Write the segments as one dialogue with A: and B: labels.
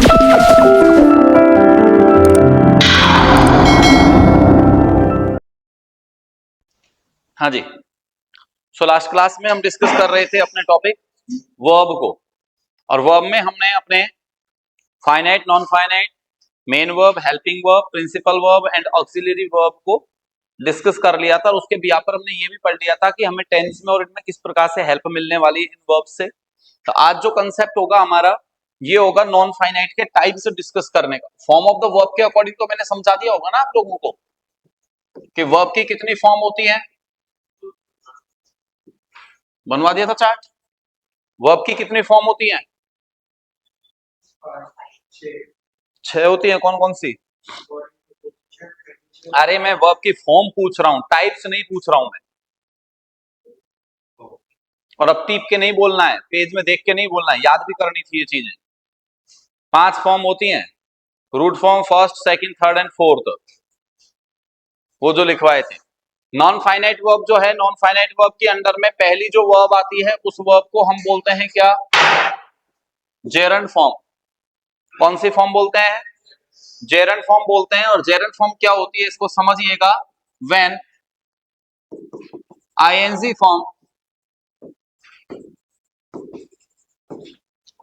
A: हाँ जी, so last class में हम डिस्कस कर रहे थे अपने टॉपिक वर्ब को, और वर्ब में हमने अपने finite, non finite, main verb, helping verb, principal verb and auxiliary verb को डिस्कस कर लिया था। और उसके बिहाफ पर हमने ये भी पढ़ लिया था कि हमें टेंस में और इनमें किस प्रकार से हेल्प मिलने वाली है इन वर्ब से। तो आज जो कंसेप्ट होगा हमारा ये होगा नॉन फाइनाइट के टाइप्स डिस्कस करने का। फॉर्म ऑफ द वर्ब के अकॉर्डिंग तो मैंने समझा दिया होगा ना आप लोगों को कि वर्ब की कितनी फॉर्म होती है, बनवा दिया था चार्ट। वर्ब की कितनी फॉर्म होती है? 6 होती है। कौन कौन सी? अरे मैं वर्ब की फॉर्म पूछ रहा हूं, टाइप्स नहीं पूछ रहा हूं मैं। और अब टीप के नहीं बोलना है, पेज में देख के नहीं बोलना है, याद भी करनी थी ये चीजें। 5 फॉर्म होती हैं, root form, first, second, third and fourth, वो जो लिखवाए थे। नॉन फाइनाइट वर्ब जो है, नॉन फाइनाइट वर्ब के अंडर में पहली जो वर्ब आती है उस वर्ब को हम बोलते हैं क्या? Gerund form. कौन सी फॉर्म बोलते हैं? जेरंड फॉर्म बोलते हैं। और जेरंड फॉर्म क्या होती है इसको समझिएगा। When ING form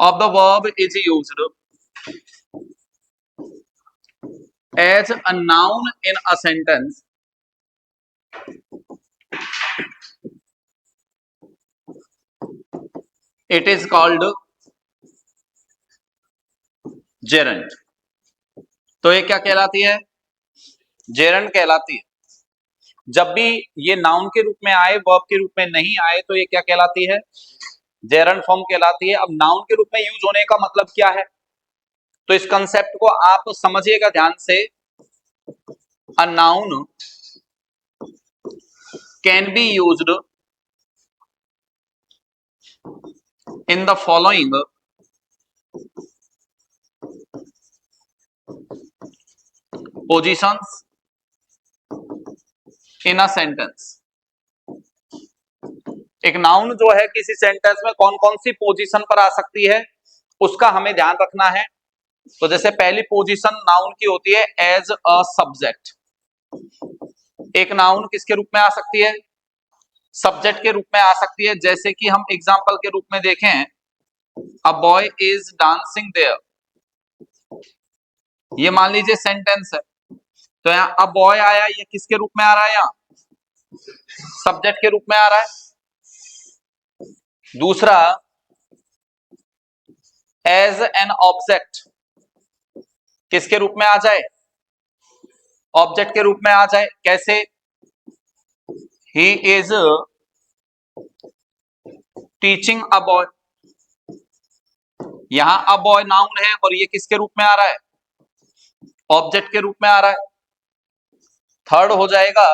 A: of the verb is used as a noun in a sentence, it is called gerund। तो ये क्या कहलाती है? जेरंड कहलाती है। जब भी ये नाउन के रूप में आए, वर्ब के रूप में नहीं आए, तो ये क्या कहलाती है? जेरंड फॉर्म कहलाती है। अब नाउन के रूप में यूज होने का मतलब क्या है, तो इस कंसेप्ट को आप समझिएगा ध्यान से। A noun can be used in the following positions in a sentence. एक नाउन जो है किसी सेंटेंस में कौन कौन सी पोजीशन पर आ सकती है उसका हमें ध्यान रखना है। तो जैसे पहली पोजीशन नाउन की होती है एज अ सब्जेक्ट। एक नाउन किसके रूप में आ सकती है? सब्जेक्ट के रूप में आ सकती है। जैसे कि हम एग्जांपल के रूप में देखें, a boy is dancing there, ये मान लीजिए सेंटेंस है। तो यहाँ अ बॉय आया, ये किसके रूप में आ रहा है? यहाँ सब्जेक्ट के रूप में आ रहा है। दूसरा, एज एन ऑब्जेक्ट, किसके रूप में आ जाए? ऑब्जेक्ट के रूप में आ जाए। कैसे? He is teaching a boy, यहां अ बॉय नाउन है और ये किसके रूप में आ रहा है? ऑब्जेक्ट के रूप में आ रहा है। थर्ड हो जाएगा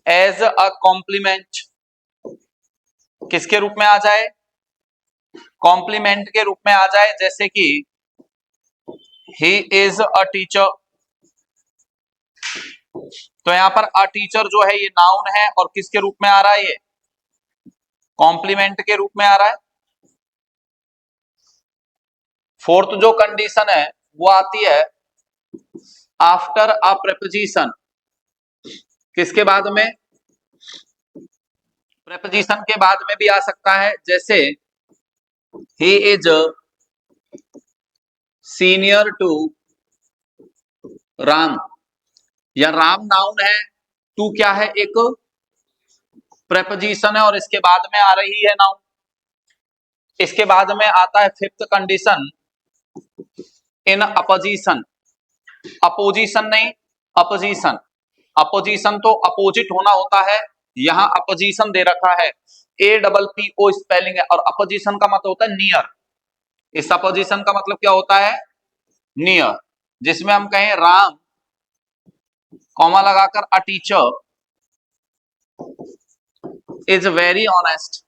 A: एज अ कॉम्प्लीमेंट, किसके रूप में आ जाए? कॉम्प्लीमेंट के रूप में आ जाए। जैसे कि ही इज अ टीचर, तो यहां पर अ टीचर जो है ये नाउन है और किसके रूप में आ रहा है? ये कॉम्प्लीमेंट के रूप में आ रहा है। फोर्थ जो कंडीशन है वो आती है आफ्टर अ प्रेपोजिशन, किसके बाद में? प्रेपोजिशन के बाद में भी आ सकता है। जैसे he is senior to Ram, या राम नाउन है, टू क्या है? एक प्रेपोजिशन है और इसके बाद में आ रही है नाउन। इसके बाद में आता है fifth condition, in opposition. Opposition नहीं, अपोजिशन। अपोजिशन तो अपोजिट होना होता है, यहां अपोजिशन दे रखा है, APPO स्पेलिंग है। और अपोजिशन का मतलब होता है नियर। इस अपोजिशन का मतलब क्या होता है? नियर। जिसमें हम कहें राम कॉमा लगाकर a teacher is very honest,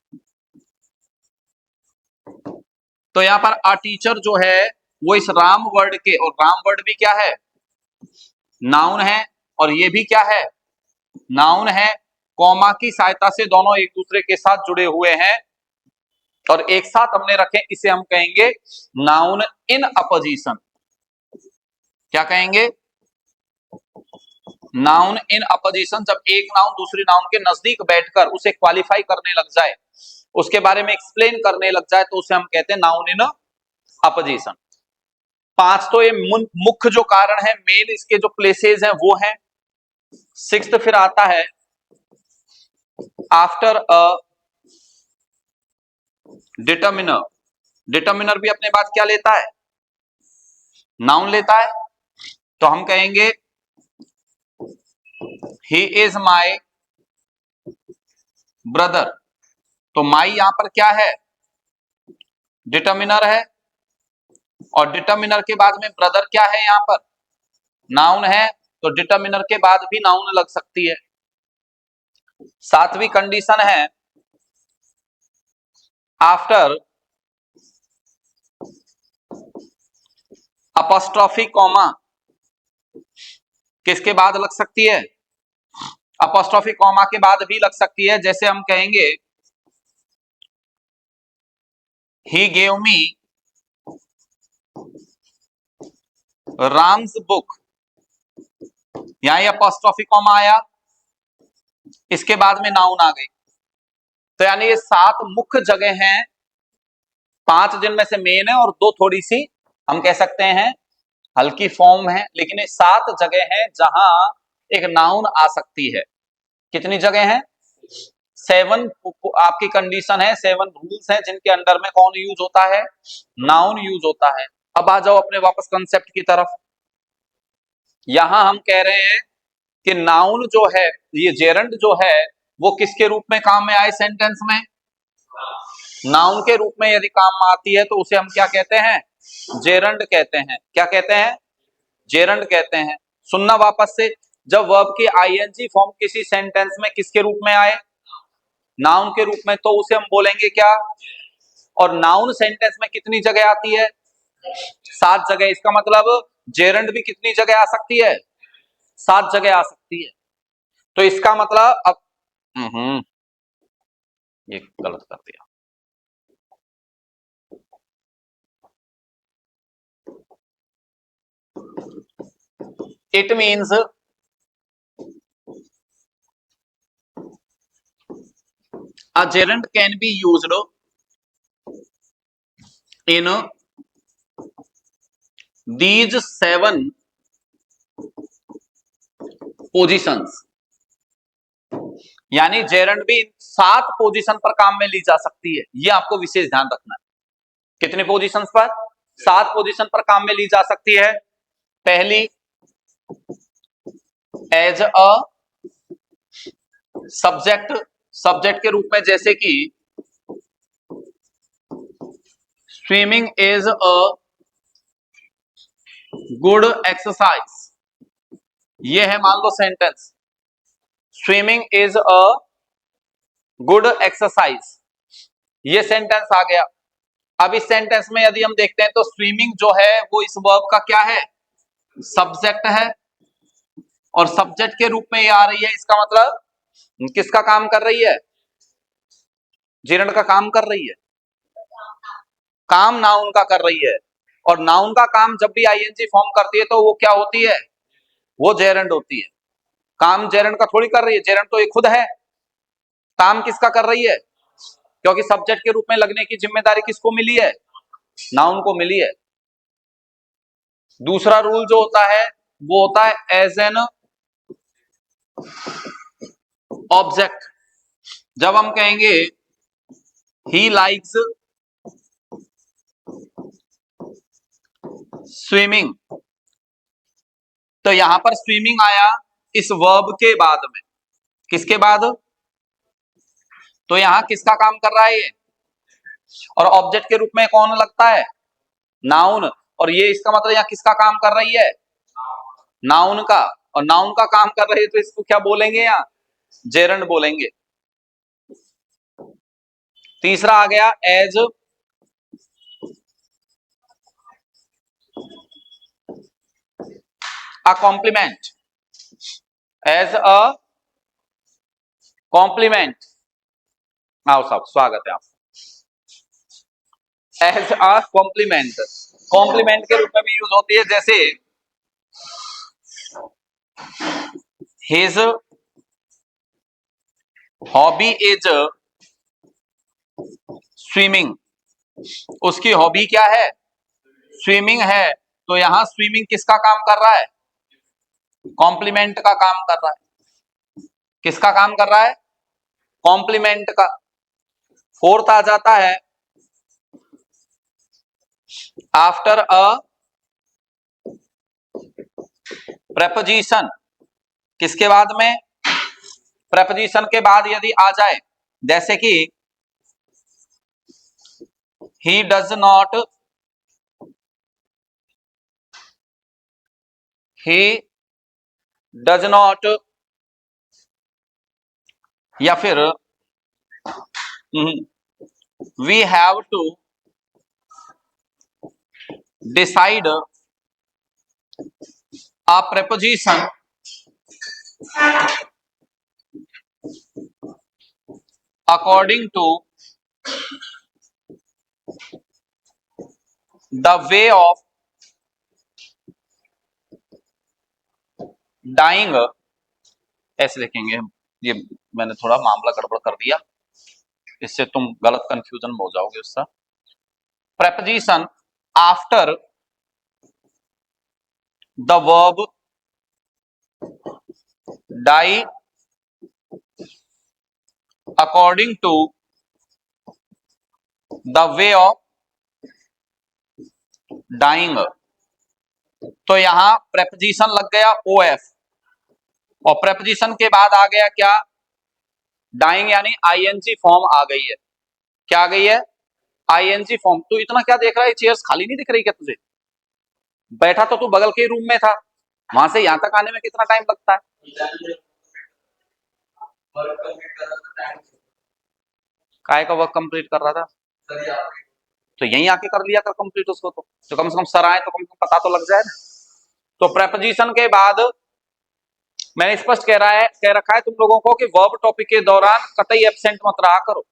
A: तो यहां पर अ टीचर जो है वो इस राम वर्ड के, और राम वर्ड भी क्या है? नाउन है, और ये भी क्या है? नाउन है। कॉमा की सहायता से दोनों एक दूसरे के साथ जुड़े हुए हैं। और एक साथ हमने रखे, इसे हम कहेंगे नाउन इन अपोजिशन। क्या कहेंगे? Noun in opposition. जब एक नाउन दूसरी नाउन के नजदीक बैठकर उसे क्वालिफाई करने लग जाए, उसके बारे में एक्सप्लेन करने लग जाए, तो उसे हम कहते हैं नाउन इन अपोजिशन। 5 तो ये मुख्य जो कारण है, मेन इसके जो प्लेसेस हैं वो हैं। 6th फिर आता है आफ्टर अ डिटर्मिनर। डिटर्मिनर भी अपने बाद क्या लेता है? नाउन लेता है। तो हम कहेंगे ही इज माई ब्रदर। तो माई यहां पर क्या है? डिटर्मिनर है। और डिटर्मिनर के बाद में ब्रदर क्या है? यहां पर नाउन है। तो डिटर्मिनर के बाद भी नाउन लग सकती है। 7वीं कंडीशन है आफ्टर अपॉस्ट्रोफी कॉमा। किसके बाद लग सकती है? अपॉस्ट्रोफी कॉमा के बाद भी लग सकती है। जैसे हम कहेंगे he gave me Ram's book. यहां ये अपॉस्ट्रोफी कॉमा आया, इसके बाद में नाउन आ गई। तो यानी ये 7 मुख्य जगह हैं, 5 जिनमें से मेन है और 2 थोड़ी सी हम कह सकते हैं हल्की फॉर्म है, लेकिन ये 7 जगह हैं जहां एक नाउन आ सकती है। कितनी जगह हैं? 7 आपकी कंडीशन है, 7 रूल्स हैं जिनके अंडर में कौन यूज होता है? नाउन यूज होता है। अब आ जाओ अपने वापस कंसेप्ट की तरफ। यहां हम कह रहे हैं कि नाउन जो है, ये जेरंड जो है, वो किसके रूप में काम में आए सेंटेंस में? नाउन के रूप में यदि काम में आती है तो उसे हम क्या कहते हैं? जेरंड कहते हैं। क्या कहते हैं? जेरंड कहते हैं। सुनना वापस से, जब वर्ब की आईएनजी फॉर्म किसी सेंटेंस में किसके रूप में आए? नाउन के रूप में, तो उसे हम बोलेंगे क्या? और नाउन सेंटेंस में कितनी जगह आती है? 7 जगह। इसका मतलब जेरंड भी कितनी जगह आ सकती है? 7 जगह आ सकती है। तो इसका मतलब अब ये गलत कर दिया। It means a gerund can be used in these 7 positions। यानी जेरंड भी 7 पोजीशन पर काम में ली जा सकती है। ये आपको विशेष ध्यान रखना है। कितने पोजीशंस पर? 7 पोजीशन पर काम में ली जा सकती है। पहली, एज अ सब्जेक्ट। सब्जेक्ट के रूप में, जैसे कि swimming is a good exercise. ये है मान लो sentence, swimming is a good exercise. ये सेंटेंस आ गया। अब इस सेंटेंस में यदि हम देखते हैं तो स्विमिंग जो है वो इस वर्ब का क्या है? सब्जेक्ट है। और सब्जेक्ट के रूप में ये आ रही है, इसका मतलब किसका काम कर रही है? जेरंड का काम कर रही है। काम नाउन का कर रही है। और नाउन का काम जब भी आईएनजी फॉर्म करती है तो वो क्या होती है? वो जेरंड होती है। काम जेरंड का थोड़ी कर रही है, जेरंड तो ये खुद है। काम किसका कर रही है? क्योंकि सब्जेक्ट के रूप में लगने की जिम्मेदारी किसको मिली है? नाउन को मिली है। दूसरा रूल जो होता है वो होता है एज एन ऑब्जेक्ट। जब हम कहेंगे ही लाइक्स स्विमिंग, तो यहां पर स्विमिंग आया इस वर्ब के बाद में। किसके बाद? तो यहां किसका काम कर रहा है ये? और ऑब्जेक्ट के रूप में कौन लगता है? नाउन। और ये इसका मतलब यहां किसका काम कर रही है? नाउन का। और नाउन का काम कर रही है तो इसको क्या बोलेंगे? यहां जेरंड बोलेंगे। तीसरा आ गया as a complement. As a complement. आओ साहब, स्वागत है आपका। एज अ कॉम्प्लीमेंट, कॉम्प्लीमेंट के रूप में भी यूज होती है। जैसे हिज हॉबी इज स्विमिंग, उसकी हॉबी क्या है? स्विमिंग है। तो यहां स्विमिंग किसका काम कर रहा है? कॉम्प्लीमेंट का काम कर रहा है। किसका काम कर रहा है? कॉम्प्लीमेंट का। फोर्थ आ जाता है आफ्टर अ प्रेपोजिशन, किसके बाद में? प्रेपोजिशन के बाद यदि आ जाए, जैसे कि he does not, he does not, या फिर we have to decide a preposition according to the way of dying, ऐसे लिखेंगे। ये मैंने थोड़ा मामला गड़बड़ कर दिया, इससे तुम गलत कंफ्यूजन में हो जाओगे उसका। Preposition after the verb die according to the way of dying. तो यहां प्रेपोजिशन लग गया ओ एफ, और प्रेपोजिशन के बाद आ गया क्या? डाइंग, यानी आईएनजी फॉर्म आ गई है। क्या आ गई है? ING form. तू इतना क्या देख रहा है? चेयर्स खाली नहीं दिख रही क्या तुझे? बैठा तो तू बगल के रूम में था, वहां से यहां तक आने में कितना टाइम लगता है? काय का वर्क कंप्लीट कर रहा था? तो यहीं आके कर लिया कर कंप्लीट उसको। तो कम से कम सर आए तो कम से कम पता तो लग जाए ना। तो प्रेपोजिशन के बाद मैंने स्पष्ट कह रखा है तुम लोगों को कि वर्ब टॉपिक के दौरान कतई एब्सेंट मत रहा करो।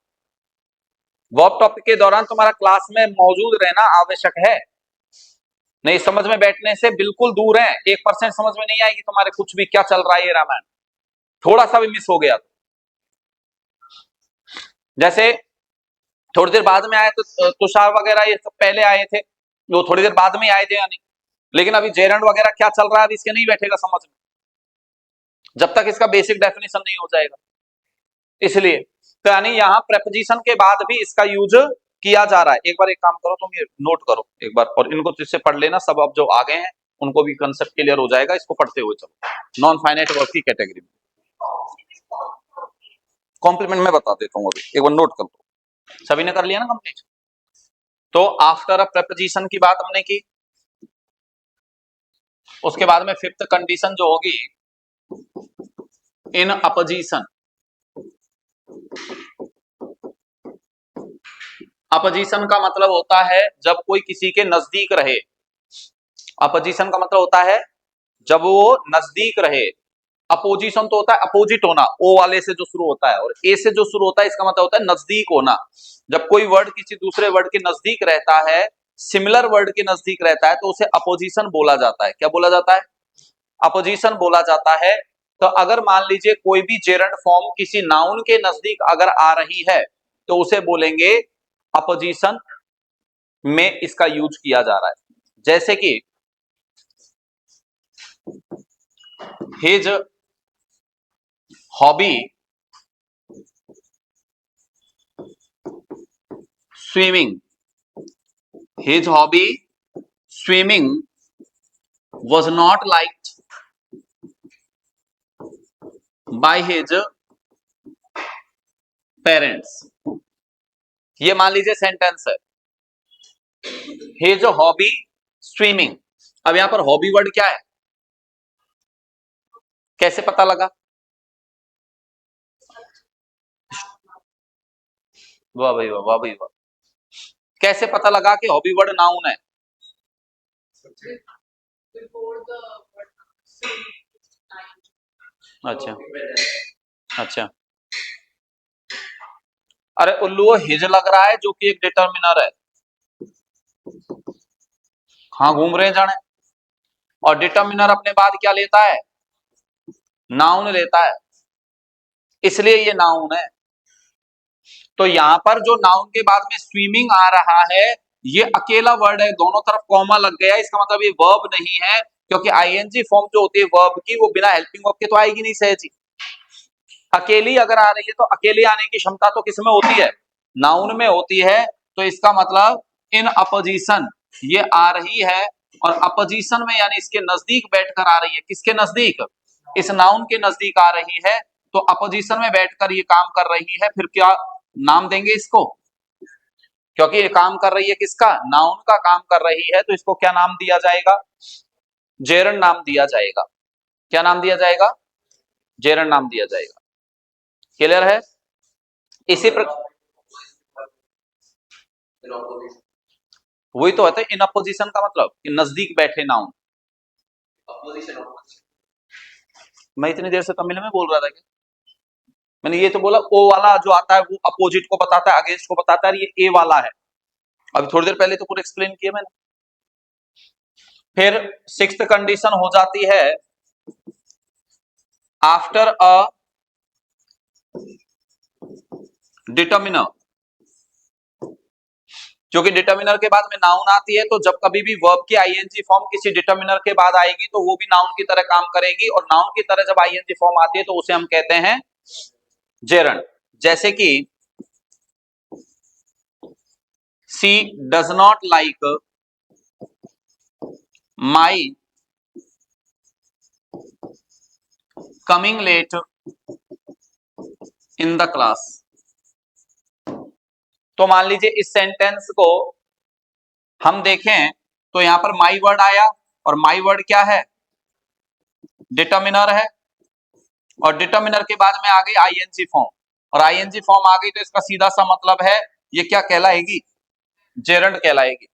A: वर्ब टॉपिक के दौरान तुम्हारा क्लास में मौजूद रहना आवश्यक है। नहीं, समझ में बैठने से बिल्कुल दूर है। 1% समझ में नहीं आएगी तुम्हारे कुछ भी, क्या चल रहा है ये रामायण। थोड़ा सा भी मिस हो गया तो, जैसे थोड़ी देर बाद में आए तो तुषार वगैरह ये सब पहले आए थे, वो थोड़ी देर बाद में आए थे यानी। लेकिन अभी जेरंड वगैरह क्या चल रहा है, अभी इसके नहीं बैठेगा समझ में, जब तक इसका बेसिक डेफिनेशन नहीं हो जाएगा। इसलिए तो यानी यहाँ प्रेपोजिशन के बाद भी इसका यूज किया जा रहा है। एक बार एक काम करो, तुम ये नोट करो एक बार, और इनको जिससे पढ़ लेना, सब अब जो आ गए हैं उनको भी कंसेप्ट क्लियर हो जाएगा। इसको पढ़ते हुए चलो। नॉन फाइनाइट वर्ब की कैटेगरी में कॉम्प्लीमेंट में बता देता हूँ, अभी एक बार नोट कर लो। सभी ने कर लिया ना कंप्लीट? तो आफ्टर अ प्रेपोजिशन की बात हमने की। उसके बाद में फिफ्थ कंडीशन जो होगी, इन अपोजिशन। अपोजिशन का मतलब होता है जब कोई किसी के नजदीक रहे। अपोजिशन का मतलब होता है जब वो नजदीक रहे। अपोजिशन तो होता है अपोजिट होना, ओ वाले से जो शुरू होता है, और ए से जो शुरू होता है इसका मतलब होता है नजदीक होना। जब कोई वर्ड किसी दूसरे वर्ड के नजदीक रहता है, सिमिलर वर्ड के नजदीक रहता है, तो उसे अपोजिशन बोला जाता है। क्या बोला जाता है? अपोजिशन बोला जाता है। तो अगर मान लीजिए कोई भी जेरंड फॉर्म किसी नाउन के नजदीक अगर आ रही है, तो उसे बोलेंगे अपोजिशन में इसका यूज किया जा रहा है। जैसे कि his hobby swimming, his hobby swimming was not liked by his parents। ये मान लीजिए सेंटेंस है, हिज हॉबी स्विमिंग। अब यहां पर हॉबी वर्ड क्या है? कैसे पता लगा? वाह भाई वाह, वाह भाई वाह। कैसे पता लगा कि हॉबी वर्ड नाउन है? अच्छा अच्छा। अरे उल्लू, हिज लग रहा है जो कि एक डिटर्मिनर है। हाँ घूम रहे हैं जाने। और डिटर्मिनर अपने बाद क्या लेता है? नाउन लेता है, इसलिए ये नाउन है। तो यहां पर जो नाउन के बाद में स्विमिंग आ रहा है, ये अकेला वर्ड है, दोनों तरफ कॉमा लग गया, इसका मतलब ये वर्ब नहीं है, क्योंकि आईएनजी फॉर्म जो होती है वर्ब की, वो बिना हेल्पिंग वर्ब के तो आएगी नहीं सहजी। अकेली अगर आ रही है तो अकेली आने की क्षमता तो किसमें होती है? नाउन में होती है। तो इसका मतलब इन अपोजिशन ये आ रही है, और अपोजिशन में यानी इसके नजदीक बैठकर आ रही है। किसके नजदीक? इस नाउन के नजदीक आ रही है, तो अपोजिशन में बैठकर ये काम कर रही है। फिर क्या नाम देंगे इसको? क्योंकि ये काम कर रही है किसका? नाउन का काम कर रही है, तो इसको क्या नाम दिया जाएगा? जेरन नाम दिया जाएगा। क्या नाम दिया जाएगा? जेरन नाम दिया जाएगा। क्लियर है? इसी प्रकार वही तो है, इन अपोजिशन का मतलब कि नजदीक बैठे नाउन। मैं इतनी देर से तमिल में बोल रहा था कि मैंने ये तो बोला ओ वाला जो आता है वो अपोजिट को बताता है, अगेंस्ट को बताता है, ये ए वाला है। अभी थोड़ी देर पहले तो पूरा एक्सप्लेन किया मैंने। फिर सिक्स्थ कंडीशन हो जाती है आफ्टर अ डिटर्मिनर। क्योंकि डिटर्मिनर के बाद में नाउन आती है, तो जब कभी भी वर्ब की आईएनजी फॉर्म किसी डिटर्मिनर के बाद आएगी तो वो भी नाउन की तरह काम करेगी, और नाउन की तरह जब आईएनजी फॉर्म आती है तो उसे हम कहते हैं जेरंड। जैसे कि she does not like my coming late in the class. तो मान लीजिए इस सेंटेंस को हम देखें तो यहां पर माई वर्ड आया, और माई वर्ड क्या है? डिटर्मिनर है, और डिटर्मिनर के बाद में आ गई आईएनजी फॉर्म, और आईएनजी फॉर्म आ गई तो इसका सीधा सा मतलब है ये क्या कहलाएगी? जेरंड कहलाएगी।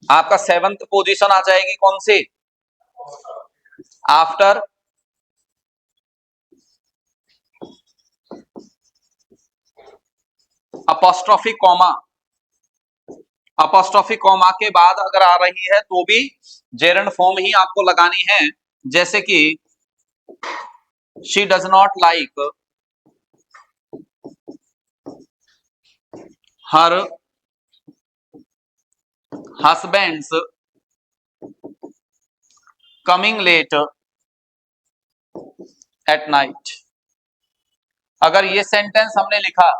A: आपका सेवंथ पोजीशन आ जाएगी कौन सी? After apostrophe comma. Apostrophe comma के बाद अगर आ रही है तो भी जेरंड फॉर्म ही आपको लगानी है। जैसे कि she does not like her husband's coming late at night. अगर ये सेंटेंस हमने लिखा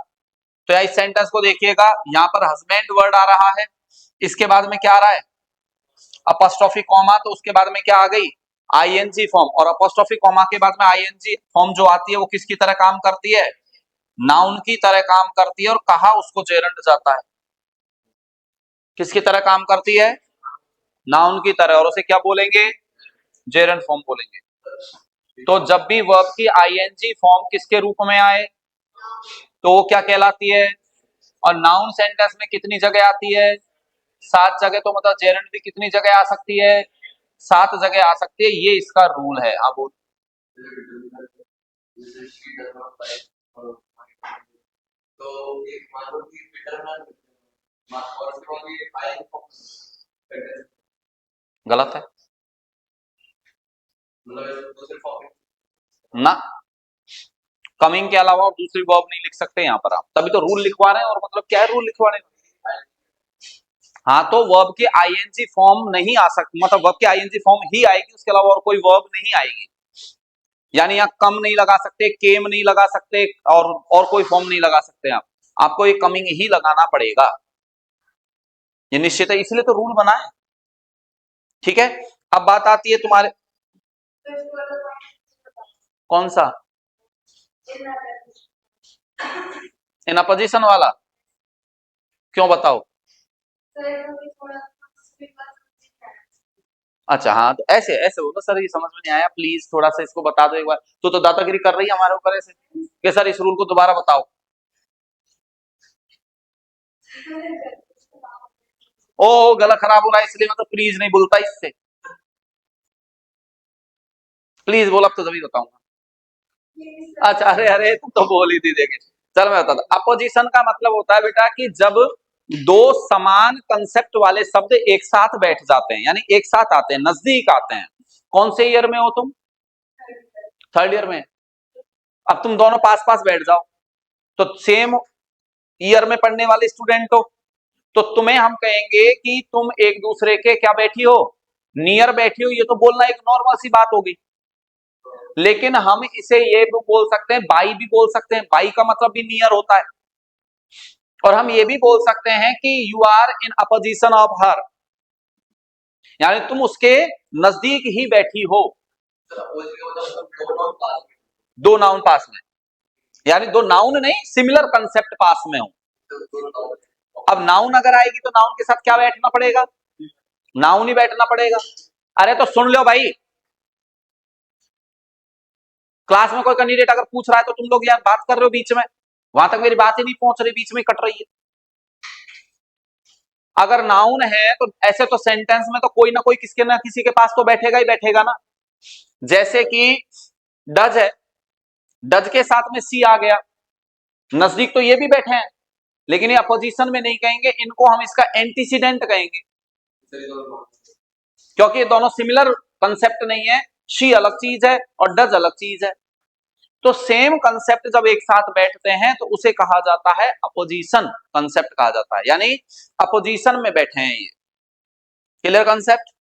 A: तो इस सेंटेंस को देखिएगा, यहां पर हस्बैंड वर्ड आ रहा है, इसके बाद में क्या आ रहा है? अपोस्ट्रोफी कॉमा, तो उसके बाद में क्या आ गई? ING form. और अपोस्ट्रोफी कॉमा के बाद में आईएनजी फॉर्म जो आती है वो किसकी तरह काम करती है? नाउन की तरह काम करती है, और कहा उसको जेरंड जाता है। किसकी तरह काम करती है? नाउन की तरह, और उसे क्या बोलेंगे? जेरंड फॉर्म बोलेंगे। तो जब भी वर्ब की आईएनजी फॉर्म किसके रूप में आए तो वो क्या कहलाती है? और नाउन सेंटेंस में कितनी जगह आती है? 7 जगह। तो मतलब जेरंड भी कितनी जगह आ सकती है? 7 जगह आ सकती है। ये इसका रूल है। आप बोल गलत है ना? कमिंग के अलावा और दूसरी वर्ब नहीं लिख सकते यहाँ पर आप, तभी तो रूल लिखवा रहे हैं। और मतलब क्या है रूल लिखवा रहे हैं? हाँ, तो वर्ब की आईएनजी फॉर्म नहीं आ सकती, मतलब वर्ब की आईएनजी फॉर्म ही आएगी, उसके अलावा और कोई वर्ब नहीं आएगी। यानी यहाँ कम नहीं लगा सकते, केम नहीं लगा सकते, और कोई फॉर्म नहीं लगा सकते आप। आपको ये कमिंग ही लगाना पड़ेगा, ये निश्चित है, इसलिए तो रूल बना है। ठीक है, अब बात आती है तुम्हारे कौन सा? इन अपोजिशन वाला क्यों बताओ? अच्छा हाँ, तो ऐसे ऐसे बोलो सर, ये समझ में नहीं आया, प्लीज थोड़ा सा इसको बता दो एक बार। तो दादागिरी कर रही है हमारे ऊपर ऐसे कि सर इस रूल को दोबारा बताओ। ओ गला खराब हो रहा है इसलिए मतलब प्लीज नहीं बोलता इससे। प्लीज बोल, अब तो तभी बताऊंगा। अच्छा, अरे अरे तुम तो बोल ही थी, देखे। चल मैं बताता, अपोजिशन का मतलब होता है बेटा कि जब दो समान कंसेप्ट वाले शब्द एक साथ बैठ जाते हैं, यानी एक साथ आते हैं, नजदीक आते हैं। कौन से ईयर में हो तुम? थर्ड ईयर में। अब तुम दोनों पास पास बैठ जाओ तो सेम ईयर में पढ़ने वाले स्टूडेंट हो, तो तुम्हें हम कहेंगे कि तुम एक दूसरे के क्या बैठी हो? नियर बैठी हो। ये तो बोलना एक नॉर्मल सी बात होगी, लेकिन हम इसे ये भी बोल सकते हैं, बाई भी बोल सकते हैं। बाई का मतलब भी नियर होता है। और हम ये भी बोल सकते हैं कि you are in opposition of her, यानी तुम उसके नजदीक ही बैठी हो। दो नाउन पास में, यानी दो नाउन नहीं, सिमिलर कंसेप्ट पास में हो। अब नाउन अगर आएगी तो नाउन के साथ क्या बैठना पड़ेगा? नाउन ही बैठना पड़ेगा। अरे तो सुन लो भाई, क्लास में कोई कैंडिडेट अगर पूछ रहा है तो तुम लोग यार बात कर रहे हो बीच में, वहां तक मेरी बात ही नहीं पहुंच रही, बीच में कट रही है। अगर नाउन है तो ऐसे तो सेंटेंस में तो कोई ना कोई किसके ना किसी के पास तो बैठेगा ही बैठेगा ना। जैसे कि डज है, डज के साथ में सी आ गया, नजदीक तो ये भी बैठे हैं, लेकिन ये अपोजिशन में नहीं कहेंगे, इनको हम इसका एंटीसीडेंट कहेंगे, क्योंकि ये दोनों सिमिलर कंसेप्ट नहीं है। शी अलग चीज है और डज अलग चीज है। तो सेम कंसेप्ट जब एक साथ बैठते हैं तो उसे कहा जाता है अपोजिशन कंसेप्ट कहा जाता है, यानी अपोजिशन में बैठे हैं ये। Clear concept?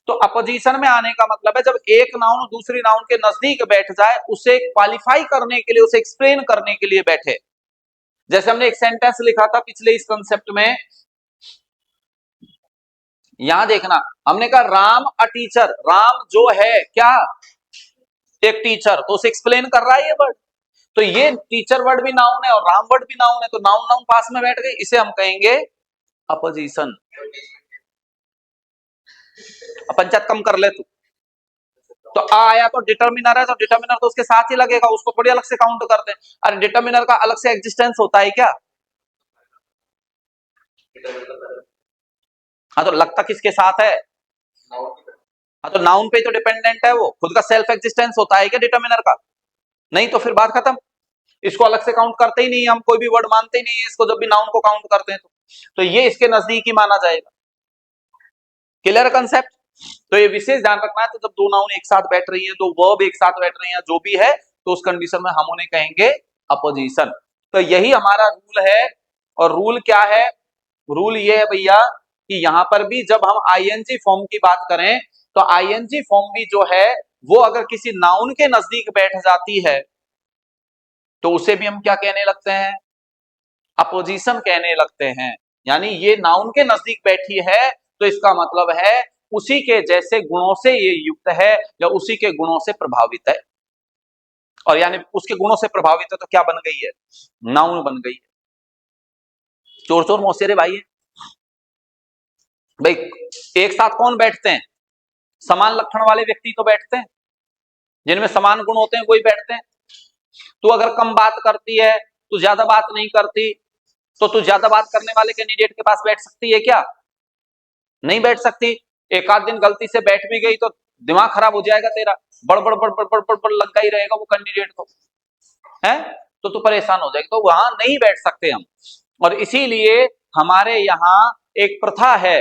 A: तो अपोजिशन में आने का मतलब है जब एक नाउन दूसरी नाउन के नजदीक बैठ जाए, उसे क्वालिफाई करने के लिए, उसे एक्सप्लेन करने के लिए बैठे। जैसे हमने एक सेंटेंस लिखा था पिछले इस कंसेप्ट में, यहां देखना, हमने कहा राम अ टीचर, राम जो है क्या? एक टीचर, तो उसे एक्सप्लेन कर रहा है ये वर्ड। तो ये टीचर वर्ड भी नाउन है और राम वर्ड भी नाउन है, तो नाउन नाउन पास में बैठ गए, इसे हम कहेंगे अपोजिशन। पंचायत कम कर ले तू। तो आ आया तो डिटर्मिनर है, तो डिटर्मिनर तो उसके साथ ही लगेगा, उसको थोड़ी अलग से काउंट करते हैं। अरे डिटर्मिनर का अलग से एग्जिस्टेंस होता है क्या? हाँ तो लगता किसके साथ है? हाँ तो नाउन पे तो डिपेंडेंट है, वो खुद का सेल्फ एग्जिस्टेंस होता है क्या डिटर्मिनर का? नहीं, तो फिर बात खत्म। इसको अलग से काउंट करते ही नहीं, हम कोई भी वर्ड मानते ही नहीं है इसको, जब भी नाउन को काउंट करते हैं तो ये इसके नजदीक ही माना जाएगा। Clear concept? तो ये विशेष ध्यान रखना है, तो जब दो नाउन एक साथ बैठ रही हैं, दो वर्ब एक साथ बैठ रही हैं, जो भी है, तो उस कंडीशन में हम उन्हें कहेंगे अपोजिशन। तो यही हमारा रूल है। और रूल क्या है? रूल ये है भैया कि यहां पर भी जब हम आईएनजी फॉर्म की बात करें, तो आईएनजी फॉर्म भी जो है वो अगर किसी नाउन के नजदीक बैठ जाती है तो उसे भी हम क्या कहने लगते हैं? अपोजिशन कहने लगते हैं। यानी ये नाउन के नजदीक बैठी है तो इसका मतलब है उसी के जैसे गुणों से ये युक्त है या उसी के गुणों से प्रभावित है। और यानी उसके गुणों से प्रभावित है तो क्या बन गई है? नाउन बन गई है। चोर चोर मौसेरे भाई है भाई, एक साथ कौन बैठते हैं? समान लक्षण वाले व्यक्ति तो बैठते हैं, जिनमें समान गुण होते हैं वही बैठते हैं। तू अगर कम बात करती है, तू ज्यादा बात नहीं करती, तो तू ज्यादा बात करने वाले कैंडिडेट के पास बैठ सकती है क्या? नहीं बैठ सकती। एक आध दिन गलती से बैठ भी गई तो दिमाग खराब हो जाएगा तेरा, बड़बड़ बड़बड़ बड़बड़ बड़ लगता ही रहेगा वो कैंडिडेट को, है तो तू परेशान हो जाएगी, तो वहां नहीं बैठ सकते हम। और इसीलिए हमारे यहाँ एक प्रथा है।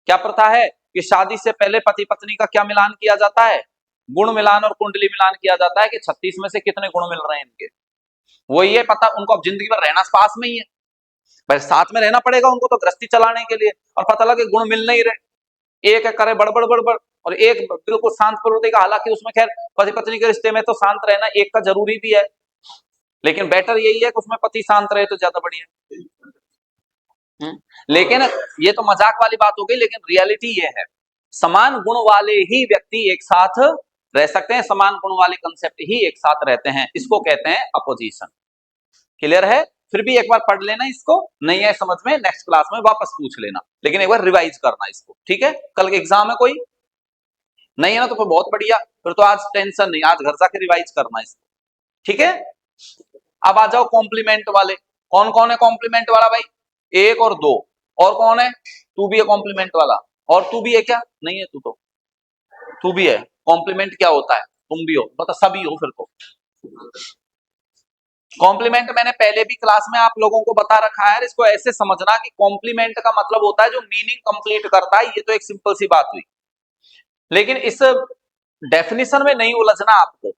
A: क्या प्रथा है? कि शादी से पहले पति पत्नी का क्या मिलान किया जाता है? गुण मिलान और कुंडली मिलान किया जाता है कि 36 में से कितने गुण मिल रहे हैं इनके। वो ये पता उनको अब जिंदगी भर रहना पास में ही है, पर साथ में रहना पड़ेगा उनको तो गृहस्थी चलाने के लिए, और पता लगे गुण मिल नहीं रहे, एक करे बड़बड़ बड़बड़ और एक बिल्कुल शांत प्रवृत्ति का। हालांकि उसमें खैर पति पत्नी के रिश्ते में तो शांत रहना एक का जरूरी भी है, लेकिन बेटर यही है कि उसमें पति शांत रहे तो ज्यादा बढ़िया। लेकिन ये तो मजाक वाली बात हो गई, लेकिन रियलिटी ये है समान गुण वाले ही व्यक्ति एक साथ रह सकते हैं, समान गुण वाले कंसेप्ट ही एक साथ रहते हैं, इसको कहते हैं अपोजिशन। क्लियर है? फिर भी एक बार पढ़ लेना इसको, नहीं है समझ में नेक्स्ट क्लास में वापस पूछ लेना, लेकिन एक बार रिवाइज करना इसको, ठीक है? कल के एग्जाम है, कोई नहीं है ना तो फिर बहुत बढ़िया, फिर तो आज टेंशन नहीं, आज घर जाके रिवाइज करना इसको, ठीक है? अब आ जाओ कॉम्प्लीमेंट वाले। कौन कौन है कॉम्प्लीमेंट वाला भाई? एक और दो, और कौन है? तू भी है कॉम्प्लीमेंट वाला, और तू भी है क्या? नहीं है तू तो, तू भी है। कॉम्प्लीमेंट क्या होता है? तुम भी हो, बता सभी हो फिर तो। कॉम्प्लीमेंट मैंने पहले भी क्लास में आप लोगों को बता रखा है, इसको ऐसे समझना कि कॉम्प्लीमेंट का मतलब होता है जो मीनिंग कंप्लीट करता है। ये तो एक सिंपल सी बात हुई, लेकिन इस डेफिनेशन में नहीं उलझना आपको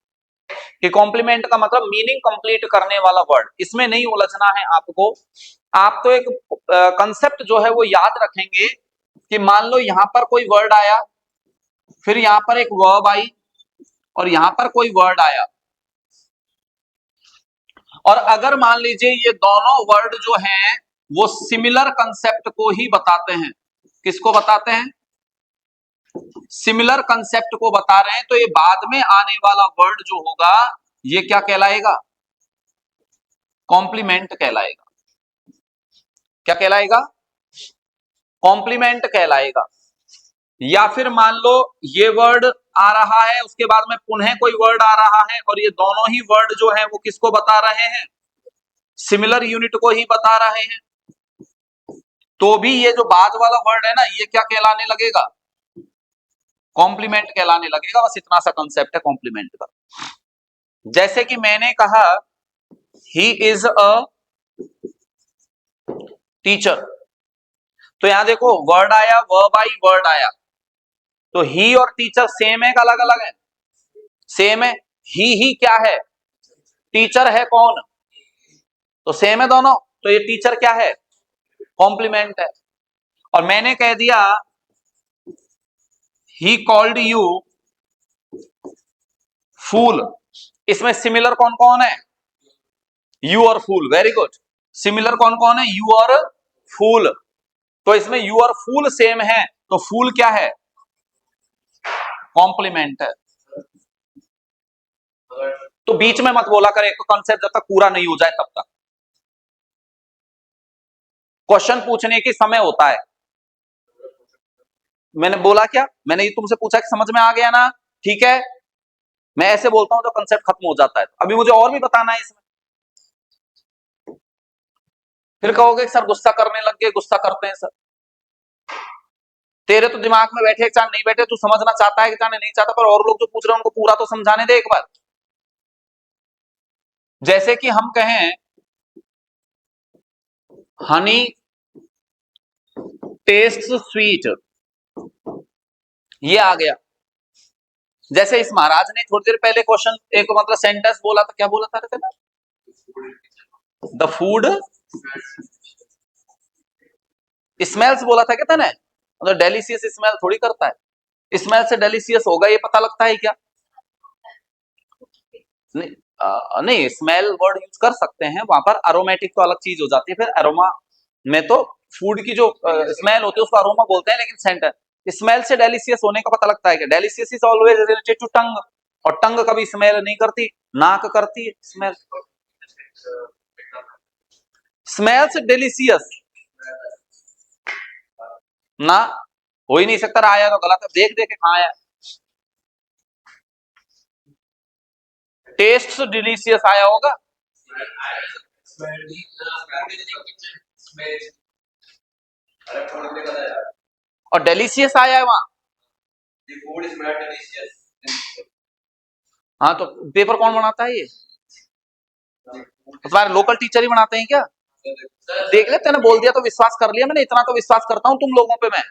A: कि कॉम्प्लीमेंट का मतलब मीनिंग कंप्लीट करने वाला वर्ड, इसमें नहीं उलझना है आपको। आप तो एक कंसेप्ट जो है वो याद रखेंगे कि मान लो यहां पर कोई वर्ड आया, फिर यहां पर एक वर्ब आई, और यहां पर कोई वर्ड आया, और अगर मान लीजिए ये दोनों वर्ड जो हैं वो सिमिलर कंसेप्ट को ही बताते हैं। किसको बताते हैं? सिमिलर कंसेप्ट को बता रहे हैं, तो ये बाद में आने वाला वर्ड जो होगा ये क्या कहलाएगा? कॉम्प्लीमेंट कहलाएगा। क्या कहलाएगा? कॉम्प्लीमेंट कहलाएगा। या फिर मान लो ये वर्ड आ रहा है, उसके बाद में पुनः कोई वर्ड आ रहा है, और ये दोनों ही वर्ड जो है वो किसको बता रहे हैं? सिमिलर यूनिट को ही बता रहे हैं। तो भी ये जो बाद वाला वर्ड है ना, ये क्या कहलाने लगेगा? कॉम्प्लीमेंट कहलाने लगेगा। बस इतना सा कंसेप्ट है कॉम्प्लीमेंट का। जैसे कि मैंने कहा ही इज अ टीचर, तो यहां देखो वर्ड आया, वर्ब आई, वर्ड आया, तो ही और टीचर सेम है, अलग अलग है? सेम है। ही क्या है? टीचर है कौन? तो सेम है दोनों, तो ये टीचर क्या है? कॉम्प्लीमेंट है। और मैंने कह दिया ही कॉल्ड यू फूल, इसमें सिमिलर कौन कौन है? यू और फूल। Very good. सिमिलर कौन कौन है? यू और फूल। तो इसमें यू और फूल सेम है, तो फूल क्या है? कॉम्प्लीमेंट है। तो बीच में मत बोला कर एक कॉन्सेप्ट जब तक पूरा नहीं हो जाए तब तक। क्वेश्चन पूछने की समय होता है। मैंने बोला क्या? मैंने ये तुमसे पूछा कि समझ में आ गया ना? ठीक है, मैं ऐसे बोलता हूं तो कंसेप्ट खत्म हो जाता है। अभी मुझे और भी बताना है इसमें। फिर कहोगे सर गुस्सा करने लग गए, गुस्सा करते हैं सर। तेरे तो दिमाग में बैठे चाहे नहीं बैठे, तू समझना चाहता है कि चाहे नहीं चाहता, पर और लोग जो पूछ रहे हैं उनको पूरा तो समझाने दे एक बार। जैसे कि हम कहें हनी टेस्ट स्वीट, ये आ गया। जैसे इस महाराज ने थोड़ी देर पहले क्वेश्चन एक मतलब सेंटेंस बोला था, क्या बोला था? द फूड स्मेल्स बोला था क्या था ना? मतलब डेलिशियस स्मेल थोड़ी करता है। स्मेल से डेलिशियस होगा ये पता लगता है क्या? नहीं, नहीं स्मेल वर्ड यूज कर सकते हैं वहां पर। अरोमेटिक तो अलग चीज हो जाती है। फिर अरोमा में तो फूड की जो स्मेल होती है उसको अरोमा बोलते हैं, लेकिन सेंटर स्मेल से डेलिशियस होने का पता लगता है क्या? Delicious is always related to tongue, और टंग कभी स्मेल नहीं करती, नाक करती है स्मेल। स्मेल्स डेलिशियस ना हो ही नहीं सकता। आया तो गलत है, देख देख के कहां आया। टेस्ट डिलीशियस आया होगा। और डेलिशियस आया है वहां। हाँ तो पेपर कौन बनाता है? ये तुम्हारे लोकल टीचर ही बनाते हैं क्या? देख ले, तेने बोल दिया तो विश्वास कर लिया मैंने। इतना तो विश्वास करता हूं तुम लोगों पे मैं।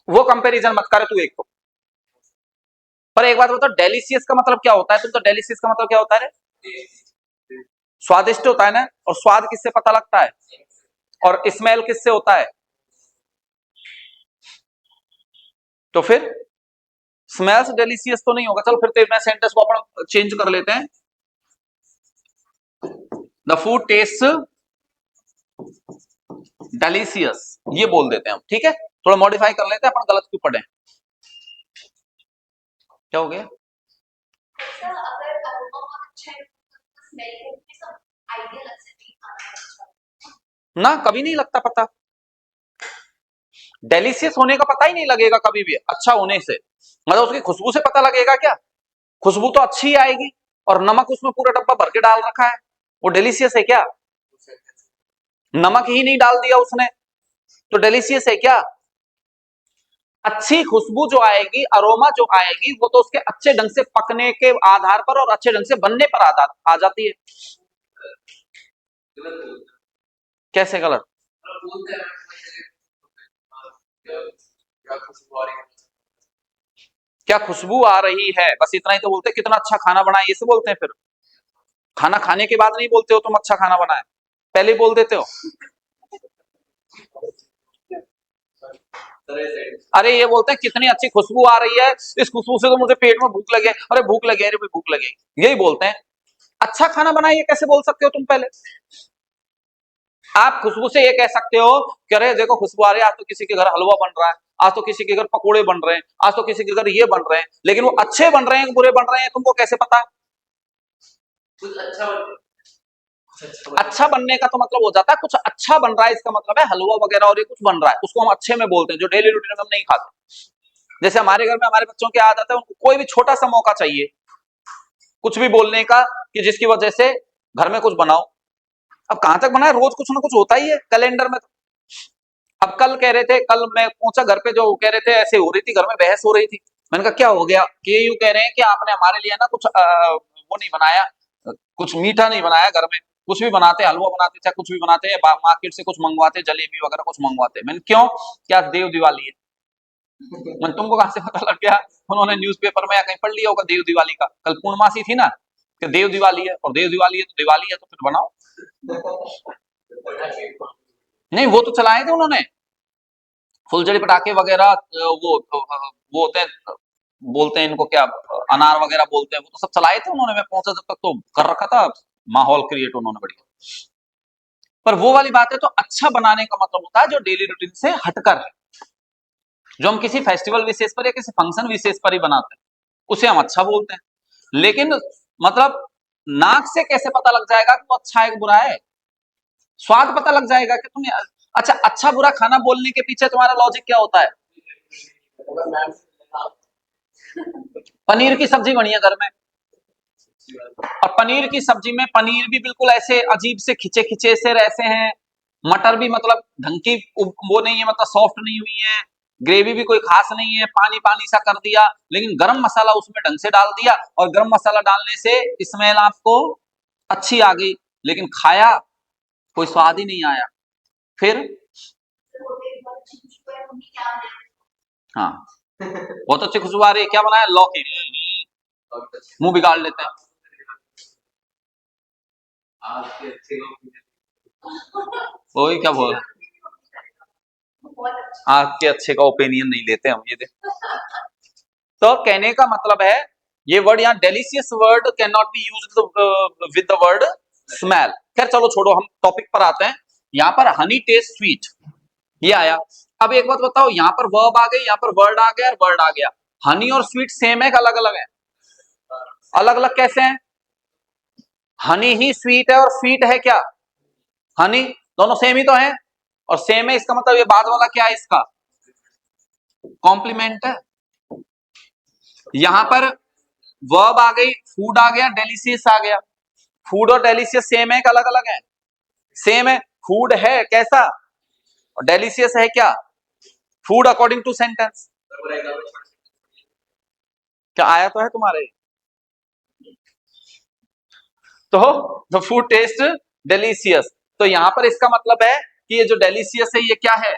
A: वो कंपैरिजन मत कर तू एक तो। पर एक बात बताओ, डेलिशियस का मतलब क्या होता है? तुम तो डेलिशियस का मतलब क्या होता है? स्वादिष्ट होता है ना। और स्वाद किससे पता लगता है? और स्मेल किससे होता है? तो फिर स्मेल्स डेलिशियस तो नहीं होगा। चल फिर मैं सेंटेंस को अपन चेंज कर लेते हैं। द फूड टेस्ट डेलिशियस, ये बोल देते हैं हम। ठीक है, थोड़ा मॉडिफाई कर लेते हैं अपन, गलत क्यों पढ़े। क्या हो गया? ना कभी नहीं लगता पता। डेलिशियस होने का पता ही नहीं लगेगा कभी भी अच्छा होने से। मतलब उसकी खुशबू से पता लगेगा क्या? खुशबू तो अच्छी आएगी, और नमक उसमें पूरा डब्बा भर के डाल रखा है, वो डेलिशियस है क्या? नमक ही नहीं डाल दिया उसने, तो डेलिशियस है क्या? अच्छी खुशबू जो आएगी, अरोमा जो आएगी, वो तो उसके अच्छे ढंग से पकने के आधार पर और अच्छे ढंग से बनने पर आ जाती है। कैसे गलत? क्या खुशबू आ रही है, बस इतना ही तो बोलते हैं। कितना अच्छा खाना बनाए, ये से बोलते हैं। फिर खाना खाने के बाद नहीं बोलते हो तुम अच्छा खाना बनाए, पहले ही बोल देते हो। अरे ये बोलते हैं कितनी अच्छी खुशबू आ रही है, इस खुशबू से तो मुझे पेट में भूख लगे, अरे भूख लगे, अरे भाई भूख लगे, यही बोलते हैं। अच्छा खाना बनाए ये कैसे बोल सकते हो तुम? पहले आप खुशबू से ये कह सकते हो कि अरे देखो खुशबू आ रही है, आज तो किसी के घर हलवा बन रहा है, आज तो किसी के घर पकोड़े बन रहे हैं, आज तो किसी के घर ये बन रहे हैं, लेकिन वो अच्छे बन रहे हैं बुरे बन रहे हैं तुमको कैसे पता? कुछ अच्छा बनने का तो मतलब हो जाता है कुछ अच्छा बन रहा है, इसका मतलब है हलवा वगैरह और ये कुछ बन रहा है, उसको हम अच्छे में बोलते हैं, जो डेली रूटीन में हम नहीं खाते। जैसे हमारे घर में हमारे बच्चों की आदत है, उनको कोई भी छोटा सा मौका चाहिए कुछ भी बोलने का, कि जिसकी वजह से घर में कुछ बनाओ। अब कहां तक बनाए, रोज कुछ ना कुछ होता ही है कैलेंडर में। अब कल कह रहे थे, कल मैं पहुंचा घर पे, जो कह रहे थे ऐसे हो रही थी घर में, बहस हो रही थी। मैंने कहा क्या हो गया? कि ये यूं कह रहे हैं कि आपने हमारे लिए ना कुछ वो नहीं बनाया, कुछ मीठा नहीं बनाया घर में। कुछ भी बनाते, हलवा बनाते, चाहे कुछ भी बनाते हैं, मार्केट से कुछ मंगवाते, जलेबी वगैरह कुछ मंगवाते। मैंने क्यों? क्या देव दिवाली है? मैं तुमको कहां से पता लग गया? उन्होंने न्यूज़पेपर में या कहीं पढ़ लिया होगा देव दिवाली का। कल पूर्णमासी थी ना, कि देव दिवाली है, और देव दिवाली है तो दिवाली है, तो फिर बनाओ। नहीं वो तो चलाए थे उन्होंने, फुलझड़ी पटाखे वगैरह, वो होते हैं, बोलते हैं इनको क्या, अनार वगैरह बोलते हैं, वो तो सब चलाए थे उन्होंने। मैं पहुंचा जब तक तो कर रखा था, माहौल क्रिएट उन्होंने बढ़िया। पर वो वाली बात है, तो अच्छा बनाने का मतलब होता है जो डेली रूटीन से हटकर है, जो हम किसी फेस्टिवल विशेष पर या किसी फंक्शन विशेष पर ही बनाते हैं, उसे हम अच्छा बोलते हैं। लेकिन मतलब नाक से कैसे पता लग जाएगा कि वो अच्छा है कि बुरा है? स्वाद पता लग जाएगा कि तुम्हें। अच्छा, अच्छा बुरा खाना बोलने के पीछे तुम्हारा लॉजिक क्या होता है? पनीर की सब्जी बनी है घर में, और पनीर की सब्जी में पनीर भी बिल्कुल ऐसे अजीब से खिंचे खिंचे से ऐसे हैं, मटर भी मतलब ढंग की वो नहीं है, मतलब सॉफ्ट नहीं हुई है, ग्रेवी भी कोई खास नहीं है, पानी पानी सा कर दिया। लेकिन गरम मसाला उसमें ढंग से डाल दिया, और गरम मसाला डालने से स्मेल आपको अच्छी आ गई, लेकिन खाया कोई स्वाद ही नहीं आया। फिर हाँ, बहुत अच्छी खुशबू आ रही है, क्या बनाया? लौकी। मुंह बिगाड़ लेते हैं। वही क्या बोल, आग के अच्छे का ओपिनियन नहीं लेते हम, ये देख। तो कहने का मतलब है, ये वर्ड यहाँ delicious word can not be used with the word smell. खैर चलो छोड़ो, हम टॉपिक पर आते हैं। यहाँ पर हनी टेस्ट स्वीट, ये आया। अब एक बात बताओ, यहाँ पर वर्ब आ गई, यहाँ पर वर्ड आ गया और वर्ड आ गया। हनी और स्वीट सेम है कि अलग अलग है? अलग अलग कैसे हैं? हनी ही स्वीट है और स्वीट है क्या? हनी। दोनों सेम ही तो है, और सेम है इसका मतलब ये बाद वाला क्या है इसका? कॉम्प्लीमेंट है। यहां पर वर्ब आ गई, फूड आ गया, डेलिशियस आ गया। फूड और डेलिशियस सेम है कि अलग अलग है? सेम है। फूड है कैसा, और डेलिशियस है क्या? Food according to sentence. क्या आया तो है तुम्हारे? तो द फूड टेस्ट डेलिशियस, तो यहां पर इसका मतलब है कि ये जो डेलिशियस है ये क्या है?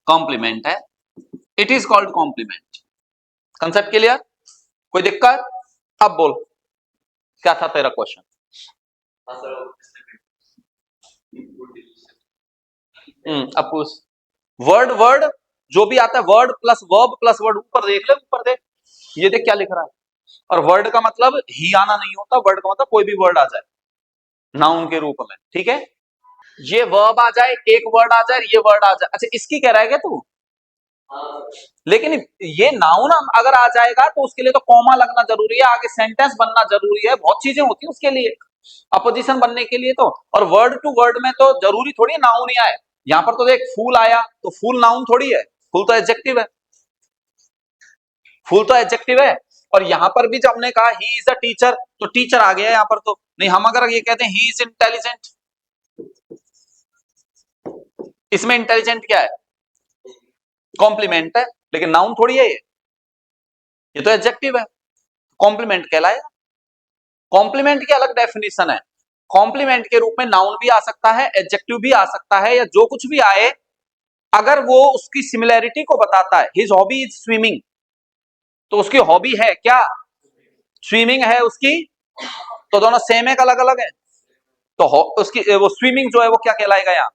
A: कॉम्प्लीमेंट है। It is called complement. Concept clear? कोई दिक्कत? अब बोल, क्या था तेरा क्वेश्चन? अब पूछ। वर्ड वर्ड जो भी आता है, word plus verb plus word, ऊपर देख ले, ऊपर देख, ये देख क्या लिख रहा है। और वर्ड का मतलब ही आना नहीं होता, वर्ड का मतलब कोई भी वर्ड आ जाए नाउन के रूप में, ठीक है? ये वर्ब आ जाए, एक वर्ड आ जाए, ये वर्ड आ जाए। अच्छा इसकी कह रहा है क्या तू? लेकिन ये नाउन अगर आ जाएगा तो उसके लिए तो कॉमा लगना जरूरी है, आगे सेंटेंस बनना जरूरी है, बहुत चीजें होती है उसके लिए, अपोजिशन बनने के लिए तो। और वर्ड टू वर्ड में तो जरूरी थोड़ी नाउन ही आए। यहां पर तो देख फूल आया, तो फूल नाउन थोड़ी है, फूल तो एडजेक्टिव है, फूल तो एडजेक्टिव है। और यहां पर भी जब हमने कहा ही इज अ टीचर, तो टीचर आ गया यहां पर तो। नहीं, हम अगर ये कहते हैं ही इज इंटेलिजेंट, इसमें इंटेलिजेंट क्या है? कॉम्प्लीमेंट है, लेकिन नाउन थोड़ी है ये तो एडजेक्टिव है, कॉम्प्लीमेंट कहलाएगा। कॉम्प्लीमेंट की अलग डेफिनेशन है, कॉम्प्लीमेंट के रूप में नाउन भी आ सकता है, एडजेक्टिव भी आ सकता है, या जो कुछ भी आए अगर वो उसकी सिमिलैरिटी को बताता है। हिज हॉबी इज स्विमिंग, तो उसकी हॉबी है क्या, स्विमिंग है उसकी, तो दोनों सेम है, अलग अलग है, तो उसकी वो स्विमिंग जो है वो क्या कहलाएगा यहाँ,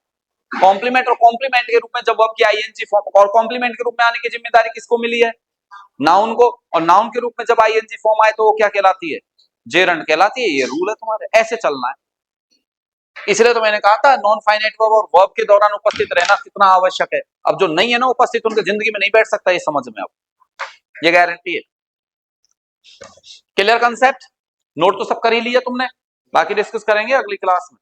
A: कॉम्प्लीमेंट। और कॉम्प्लीमेंट के रूप में जब वर्ब की आईएनजी फॉर्म, और कॉम्प्लीमेंट के रूप में आने की जिम्मेदारी किसको मिली है, नाउन को, और नाउन के रूप में जब आईएनजी फॉर्म आए तो वो क्या कहलाती है, जेरंड कहलाती है। ये रूल है तुम्हारे, ऐसे चलना है। इसलिए तो मैंने कहा था नॉन फाइनाइट वर्ब और वर्ब के दौरान उपस्थित रहना कितना आवश्यक है। अब जो नहीं है ना उपस्थित, उनकी जिंदगी में नहीं बैठ सकता, ये समझ में, अब ये गारंटी है। क्लियर कंसेप्ट, नोट तो सब कर ही लिया तुमने, बाकी डिस्कस करेंगे अगली क्लास में।